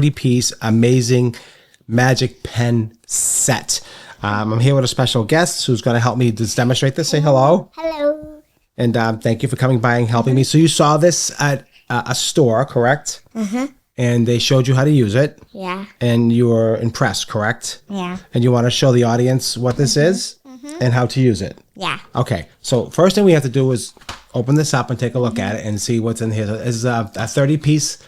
30-piece amazing magic pen set. I'm here with a special guest who's going to help me just demonstrate this. Say hello. Hello. And thank you for coming by and helping me. So you saw this at a store, correct? And they showed you how to use it. Yeah. And you were impressed, correct? Yeah. And you want to show the audience what this is and how to use it. Yeah. Okay. So first thing we have to do is open this up and take a look at it and see what's in here. So this is a 30-piece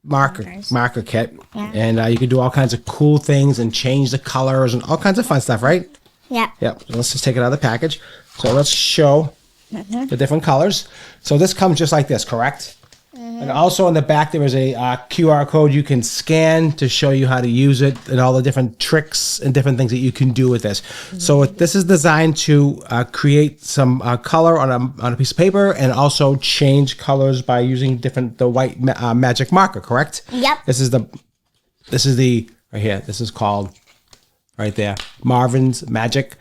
marker kit. Yeah. And you can do all kinds of cool things and change the colors and all kinds of fun stuff, right? Yeah. Yep. So let's just take it out of the package. So let's show the different colors. So this comes just like this, correct? And also in the back there is a QR code you can scan to show you how to use it and all the different tricks and different things that you can do with this. So this is designed to create some color on a piece of paper and also change colors by using the white magic marker, correct? Yep. This is the right here. This is called right there, Marvin's Magic.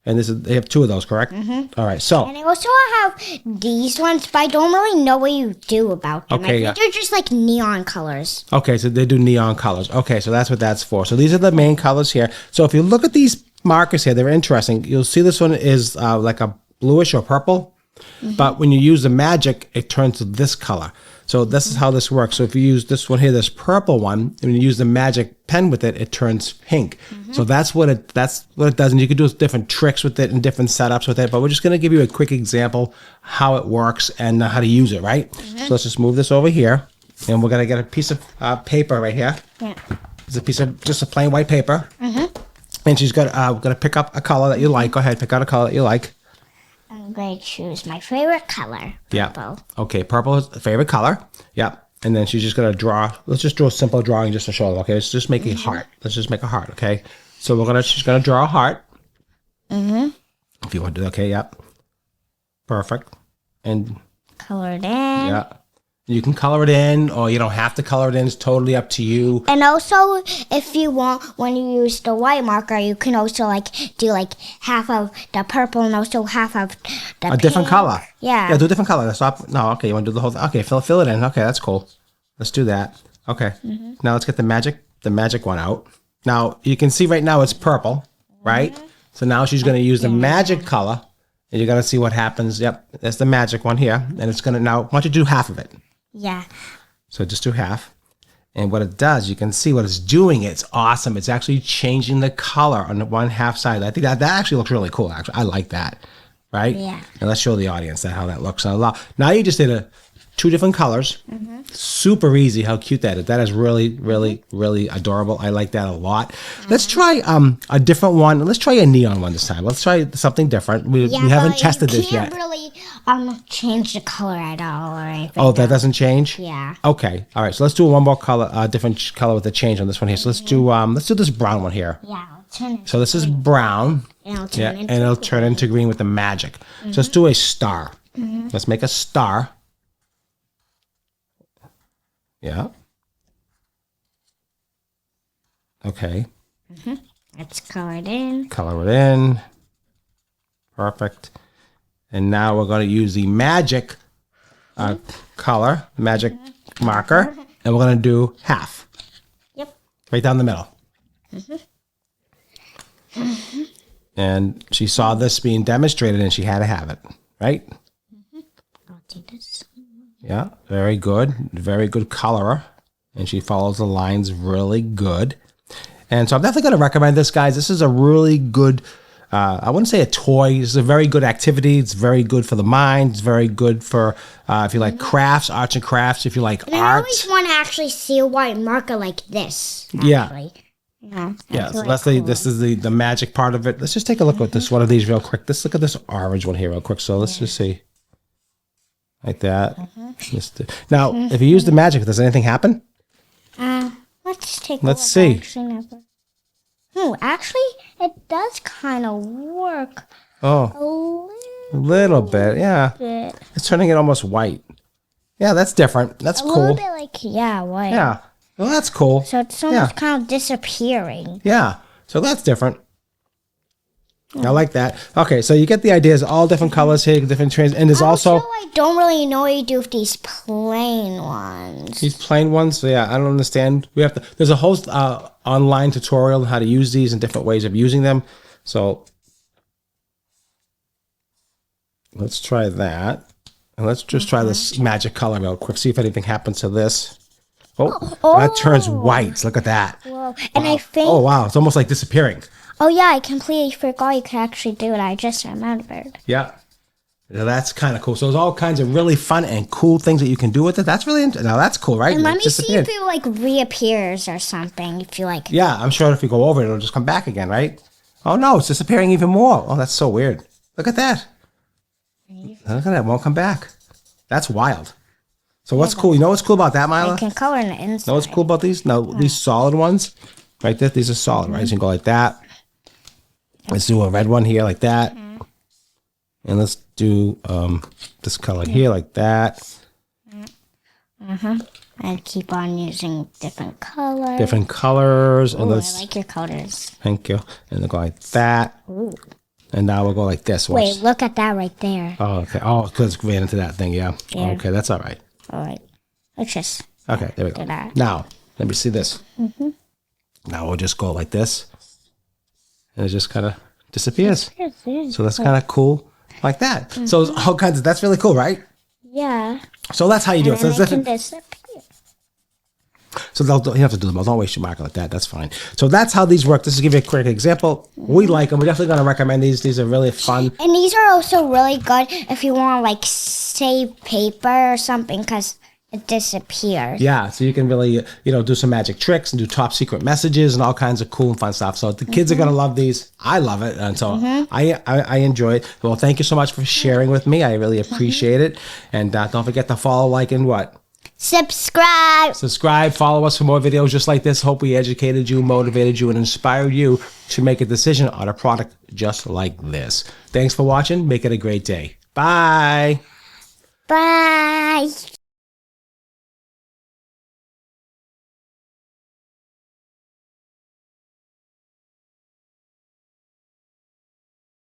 And they have two of those, correct? All right, so. And I also have these ones, but I don't really know what you do about them. Okay, I think they're just like neon colors. Okay, so they do neon colors. Okay, so that's what that's for. So these are the main colors here. So if you look at these markers here, they're interesting. You'll see this one is like a bluish or purple. But when you use the magic, it turns to this color. So this is how this works. So if you use this one here, this purple one, and when you use the magic pen with it, it turns pink. So that's what it does. And you can do different tricks with it and different setups with it. But we're just going to give you a quick example how it works and how to use it, right? So let's just move this over here. And we're going to get a piece of paper right here. Yeah. It's a piece of just a plain white paper. And she's got going to pick up a color that you like. Go ahead, pick out a color that you like. I'm going to choose my favorite color. Yeah. Purple. Okay, purple is the favorite color. Yep. And then she's just going to draw. Let's just draw a simple drawing just to show them. Okay, let's just make a heart. Let's just make a heart, okay? So she's going to draw a heart. If you want to do okay, yep. Perfect. And Color it in. yeah. You can color it in or you don't have to color it in. It's totally up to you. And also, if you want, when you use the white marker, you can also do half of the purple and also half of the A different color. Yeah. Yeah, do a different color. Stop. No, okay, you want to do the whole thing. Okay, fill it in. Okay, that's cool. Let's do that. Okay. Now let's get the magic one out. Now, you can see right now it's purple, right? So now she's going to use the magic color, and you're going to see what happens. Yep, that's the magic one here. And it's going to now, I want you to do half of it. Yeah. So just do half. And what it does, you can see what it's doing. It's awesome. It's actually changing the color on the one half side. I think that actually looks really cool, actually. I like that, right? Yeah. And let's show the audience how that looks. Now you just did two different colors. Super easy how cute that is. That is really, really, really adorable. I like that a lot. Let's try a different one. Let's try a neon one this time. Let's try something different. We haven't tested this yet. You can't really change the color at all or anything. Oh, that doesn't change? Yeah. Okay. All right. So let's do one more color, different color with a change on this one here. So let's do this brown one here. Yeah. I'll turn it. So this is brown. And it'll turn into and it'll turn into green with the magic. So let's do a star. Let's make a star. Yeah. Okay. Let's color it in. Color it in. Perfect. And now we're going to use the magic color, magic marker, and we're going to do half. Yep. Right down the middle. And she saw this being demonstrated and she had to have it, right? I'll do this. Yeah, very good. Very good colorer. And she follows the lines really good. And so I'm definitely going to recommend this, guys. This is a really good, I wouldn't say a toy. It's a very good activity. It's very good for the mind. It's very good for if you like crafts, arts and crafts, if you like And art. I always want to actually see a white marker like this. Actually. Yeah, so this is the magic part of it. Let's just take a look at this one of these real quick. Let's look at this orange one here real quick. So let's just see. Like that. Now, if you use the magic, does anything happen? Let's take Let's a see. look. Actually, it does kind of work Oh, a a little bit. Yeah. bit. It's turning it almost white. Yeah, that's different. That's A cool. little bit like, white. Yeah. Well, that's cool. So it's almost kind of disappearing. Yeah. So that's different. I like that. Okay, so you get the ideas. All different colors here, different trends, and there's also I don't really know what you do with these plain ones. these plain ones. So yeah, I don't understand. We have to. There's a whole online tutorial on how to use these and different ways of using them. So let's try that, and let's just try this magic color real quick. See if anything happens to this. Oh, that turns white. Look at that. Whoa. And I think. Oh wow, it's almost like disappearing. Oh yeah, I completely forgot you could actually do it. I just remembered. Yeah. Now that's kind of cool. So there's all kinds of really fun and cool things that you can do with it. That's really interesting. Now that's cool, right? And let me see if it like reappears or something. If you like. Yeah, I'm sure if you go over it, it'll just come back again, right? Oh no, it's disappearing even more. Oh, that's so weird. Look at that. Look at that. It won't come back. That's wild. So what's cool? You know what's cool about that, Mila? I can color in the inside. Know what's cool about these? No, these solid ones, right there. These are solid, right? So you can go like that. Let's do a red one here like that. And let's do this color here like that. And keep on using different colors. Different colors. And Ooh, let's, I like your colors. thank you. And then go like that. Ooh. And now we'll go like this. Watch. Wait, look at that right there. Oh, okay. Oh, because it ran into that thing, yeah. Yeah. Okay, that's all right. All right. Let's just Okay, there we go. do that. Now, let me see this. Now we'll just go like this. And it just kind of disappears. So that's kind of cool like that. So it's all kinds of, that's really cool, right? Yeah. So that's how you do it. So And it's then it can different. disappear. So you have to do them all. Don't waste your marker like that. That's fine. So that's how these work. This is give you a quick example. We like them. We're definitely going to recommend these. These are really fun. And these are also really good if you want to like save paper or something because it disappears. Yeah, so you can really, do some magic tricks and do top secret messages and all kinds of cool and fun stuff. So the kids are going to love these. I love it. And so I enjoy it. Well, thank you so much for sharing with me. I really appreciate it. And don't forget to follow, like, and what? Subscribe. Follow us for more videos just like this. Hope we educated you, motivated you, and inspired you to make a decision on a product just like this. Thanks for watching. Make it a great day. Bye. Bye.